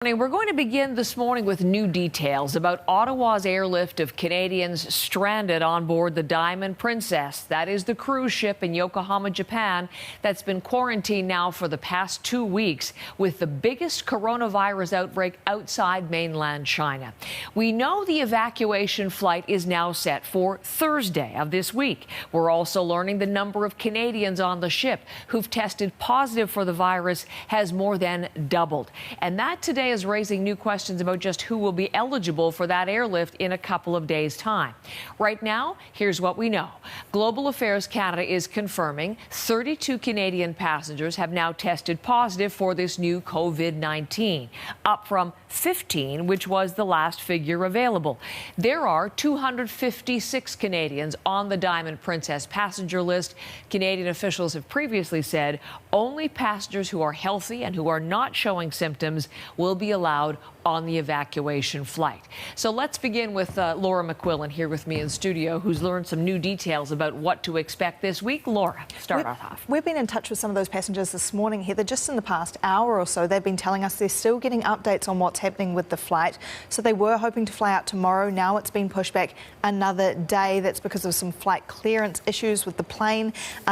We're going to begin this morning with new details about Ottawa's airlift of Canadians stranded on board the Diamond Princess. That is the cruise ship in Yokohama, Japan, that's been quarantined now for the past 2 weeks with the biggest coronavirus outbreak outside mainland China. We know the evacuation flight is now set for Thursday of this week. We're also learning the number of Canadians on the ship who've tested positive for the virus has more than doubled. And that today is raising new questions about just who will be eligible for that airlift in a couple of days' time. Right now, here's what we know. Global Affairs Canada is confirming 32 Canadian passengers have now tested positive for this new COVID-19, up from 15, which was the last figure available. There are 256 Canadians on the Diamond Princess passenger list. Canadian officials have previously said only passengers who are healthy and who are not showing symptoms will be allowed on the evacuation flight. So let's begin with Laura McQuillan here with me in studio, who's learned some new details about what to expect this week. Laura, start us off. We've been in touch with some of those passengers this morning, Heather. Just in the past hour or so, they've been telling us they're still getting updates on what's happening with the flight. So they were hoping to fly out tomorrow. Now it's been pushed back another day. That's because of some flight clearance issues with the plane.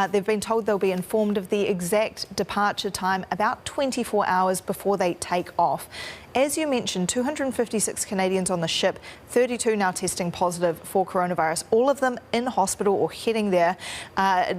They've been told they'll be informed of the exact departure time about 24 hours before they take off. As you mentioned, 256 Canadians on the ship, 32 now testing positive for coronavirus, all of them in hospital or heading there.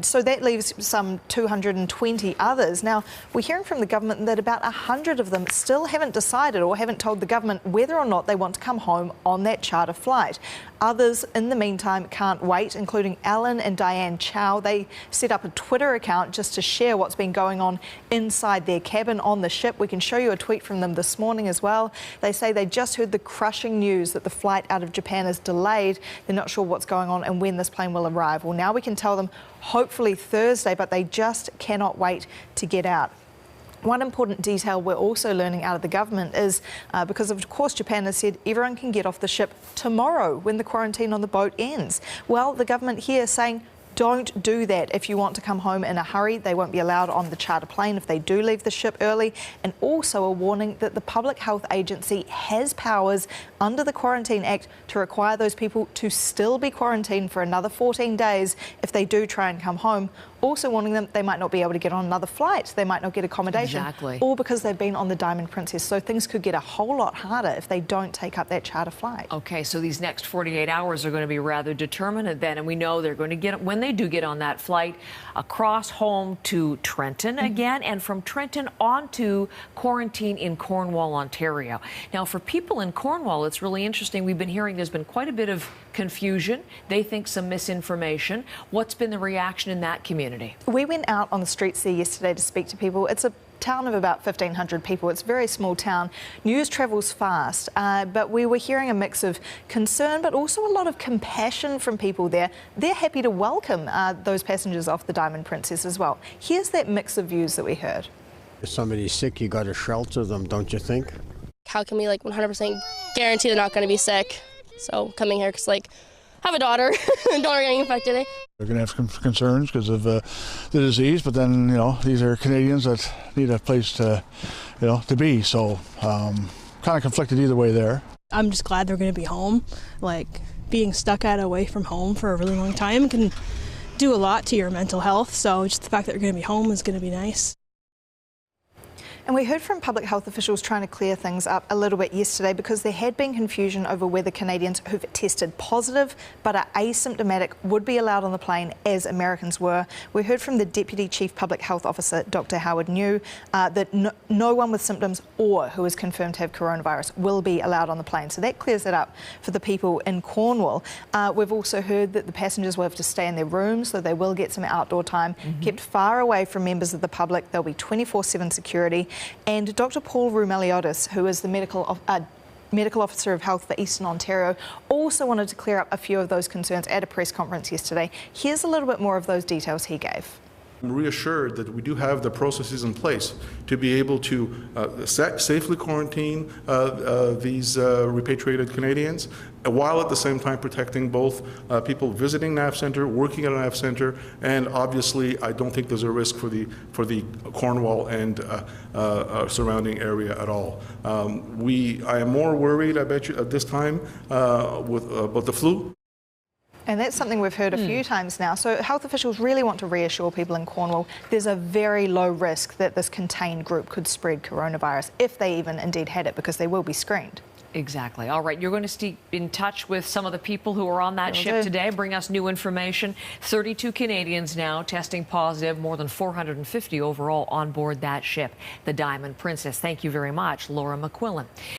So that leaves some 220 others. Now, we're hearing from the government that about 100 of them still haven't decided or haven't told the government whether or not they want to come home on that charter flight. Others, in the meantime, can't wait, including Alan and Diane Chow. They set up a Twitter account just to share what's been going on inside their cabin on the ship. We can show you a tweet from them this morning as well. They say they just heard the crushing news that the flight out of Japan is delayed. They're not sure what's going on and when this plane will arrive. Well, now we can tell them hopefully Thursday, but they just cannot wait to get out. One important detail we're also learning out of the government is because, of course, Japan has said everyone can get off the ship tomorrow when the quarantine on the boat ends. Well, the government here is saying don't do that. If you want to come home in a hurry, they won't be allowed on the charter plane if they do leave the ship early. And also a warning that the Public Health Agency has powers under the Quarantine Act to require those people to still be quarantined for another 14 days if they do try and come home. Also warning them they might not be able to get on another flight. They might not get accommodation. Exactly. All because they've been on the Diamond Princess. So things could get a whole lot harder if they don't take up that charter flight. Okay, so these next 48 hours are going to be rather determinant then. And we know they're going to get, when they do get on that flight, across home to Trenton again, and from Trenton on to quarantine in Cornwall, Ontario. Now, for people in Cornwall, it's really interesting. We've been hearing there's been quite a bit of confusion. They think some misinformation. What's been the reaction in that community? We went out on the streets there yesterday to speak to people. It's a town of about 1,500 people. It's a very small town. News travels fast, but we were hearing a mix of concern, but also a lot of compassion from people there. They're happy to welcome those passengers off the Diamond Princess as well. Here's that mix of views that we heard. If somebody's sick, you got to shelter them, don't you think? How can we 100% guarantee they're not going to be sick? So coming here, because I have a daughter, daughter getting infected. They're going to have some concerns because of the disease, but then, these are Canadians that need a place to, to be. So kind of conflicted either way there. I'm just glad they're going to be home. Being stuck away from home for a really long time can do a lot to your mental health. So just the fact that they're going to be home is going to be nice. And we heard from public health officials trying to clear things up a little bit yesterday because there had been confusion over whether Canadians who've tested positive but are asymptomatic would be allowed on the plane as Americans were. We heard from the Deputy Chief Public Health Officer, Dr. Howard New, that no one with symptoms or who is confirmed to have coronavirus will be allowed on the plane. So that clears it up for the people in Cornwall. We've also heard that the passengers will have to stay in their rooms, so they will get some outdoor time, kept far away from members of the public. There'll be 24/7 security. And Dr. Paul Roumeliotis, who is the medical officer of health for Eastern Ontario, also wanted to clear up a few of those concerns at a press conference yesterday. Here's a little bit more of those details he gave. I'm reassured that we do have the processes in place to be able to safely quarantine these repatriated Canadians, while at the same time protecting both people visiting NAV Centre, working at a NAV Centre, and obviously I don't think there's a risk for the Cornwall and surrounding area at all. I am more worried, I bet you, at this time about the flu. And that's something we've heard a few times now. So health officials really want to reassure people in Cornwall there's a very low risk that this contained group could spread coronavirus if they even indeed had it, because they will be screened. Exactly. All right, you're going to stay in touch with some of the people who are on that ship today, bring us new information. 32 Canadians now testing positive, more than 450 overall on board that ship, the Diamond Princess. Thank you very much, Laura McQuillan.